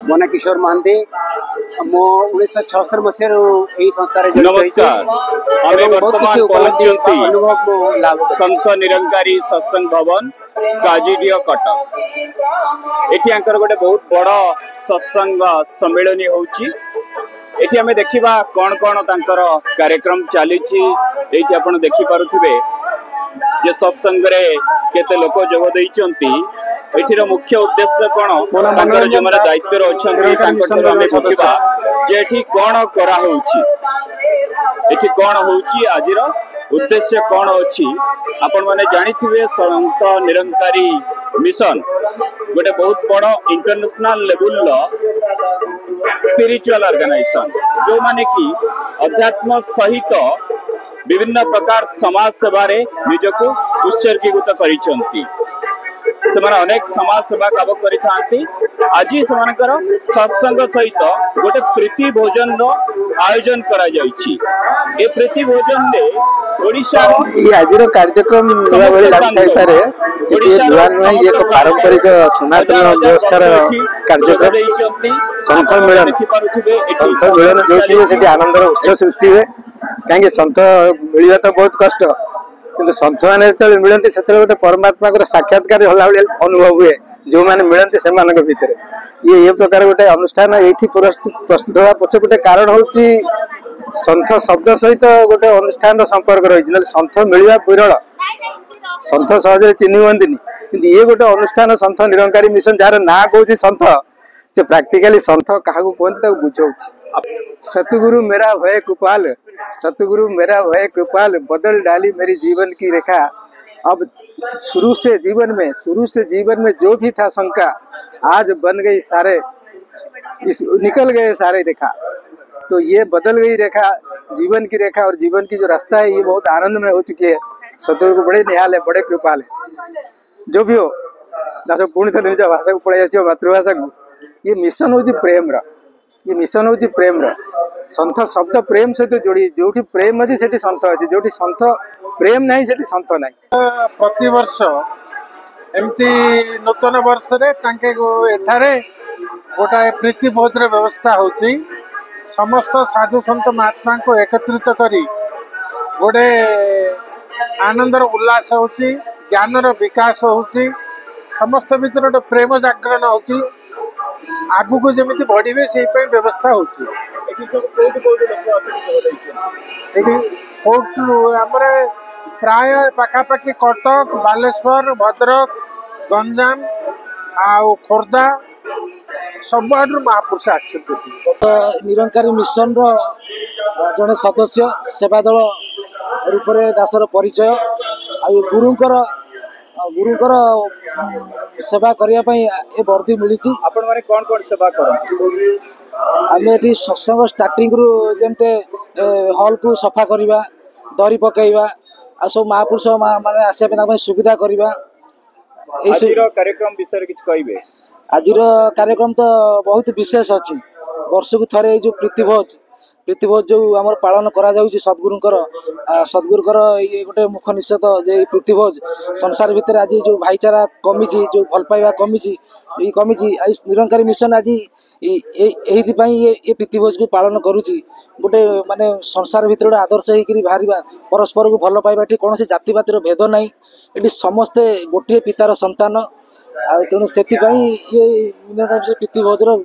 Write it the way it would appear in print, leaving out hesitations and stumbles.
ମୋ ନାଁ କିଶୋର ମହାନ୍ତି। ମୁଁ 1976 ମସିହାରୁ ଏହି ସଂସ୍ଥାରେ नमस्कार आमे वर्तमान पहुंचती अनुभव लाभ संत निरंकारी सत्संग भवन काजीडीह कटक। एटी आंकर गोटे बहुत बड़ सत्संग सम्मेलनी होउची। एटी आमे देखिबा कोन कोन तांकर कार्यक्रम चलीची। एटी आपण देखि पारुथिबे जे सत्संग रे केते लोक जोग दैचंती। एठिर मुख्य उद्देश्य कोन तांकर जो माने दायित्व अछंती तांकर आमे बुझिबा जे एठी कोन करा होउची, एठी कोन होउची, आजिर उद्देश्य कोन अछि आपण माने जानिथिबे। संत निरंकारी मिशन गोटे बहुत बड़ इंटरनेशनल लेवल स्पिरिचुअल ऑर्गेनाइजेशन जो माने कि अध्यात्म सहित विभिन्न प्रकार समाज सेवा रे निजको उत्सर्गीकृत करिसंती। से अनेक समाज सेवा काम करी। आज से सत्संग सहित गोटे प्रीति भोजन आयोजन करा जायछि। ए प्रीति भोजन रे ओडिशा ये आज कार्यक्रम पारंपरिक सनातन व्यवस्था कार्यक्रम संत मिलन जो आनंद उत्सव सृष्टि हुए। कहीं सन्थ मिलवा तो बहुत कष्ट, किंतु सन्थ मैंने जो मिलती से गोटे परमात्मा को साक्षात्कार होला अनुभव हुए। जो मैंने मिलती से भितर ये प्रकार गोटे अनुष्ठान ये प्रस्तुत होगा पक्ष गोटे कारण हूँ सन्थ शब्द सहित गोटे अनुष्ठान संपर्क रही। सन्थ मिलवा विरल, सन्थ सहज चिन्ह हुंती कि ये गोटे अनुष्ठान सन्थ निरंकारी मिशन जार ना कौन सन्थ से प्राक्टिकली सन्थ क्या कहते बुझाऊ। सतगुरु मेरा भय कृपाल, सतगुरु मेरा भय कृपाल, बदल डाली मेरी जीवन की रेखा। अब शुरू से जीवन में जो भी था शंका, आज बन गई सारे निकल गए सारे रेखा। तो ये बदल गई रेखा, जीवन की रेखा और जीवन की जो रास्ता है ये बहुत आनंदमय हो चुकी है। सतगुरु को बड़े निहाल है, बड़े कृपाल है। जो भी हो दास पुणी थे निज भाषा को पढ़ाई आस मातृभाषा को। ये मिशन हूँ प्रेम रा, ये मिशन हूँ प्रेम रा। सन्थ शब्द प्रेम सहित जोड़ी, जो प्रेम अच्छी से सन्थ अच्छी, जो सन्थ प्रेम नहीं से सन्थ नहीं। प्रति वर्ष एमती नूतन वर्ष रे तांके एठारे गोटाए प्रीति भोज व्यवस्था होची। समस्त साधु संत महात्मा को एकत्रित करी गोटे आनंदर उल्लास होची, ज्ञानर विकास होची, समस्त भीतर गोटे प्रेम जागरण होची। आगु को जमी बढ़े से व्यवस्था होची। प्राय पाखापाखि कटक, बालेश्वर, भद्रक, गंजाम आ खोर्धा सब आडू महापुरुष आसछन्ति। निरंकारी मिशन रो जड़े सदस्य सेवा दल रूप में दासर परिचय आ गुरुंकर सेवा करने ये वर्दी मिली। आपण माने कोन कोन सेवा करन? आम ये सत्संग स्टार्टिंग रु जमते हॉल को सफा करवा, दरी पकईवा आ सब महापुरुष माने आसापे सुविधा करवा। कार्यक्रम विषय किछ कहबे? आज कार्यक्रम तो बहुत विशेष अच्छी। वर्ष को थरे जो प्रीतिभोज जो आम पालन करा सद्गुरुकर ये गोटे मुख निषेध जे प्रीतिभोज संसार भितर आज जो भाईचारा कमी, जो भल पाइबा कमी, ये कमी निरंकारी मिशन आज ये प्रीतिभोज को पालन करुच्ची। गोटे माने संसार भितर गोटे आदर्श होकर बाहर परस्पर को भल पाइबा। कौन जाति पातिर भेद ना, ये समस्ते गोटे पितार संतान। तेणु से ये प्रीतिभोजर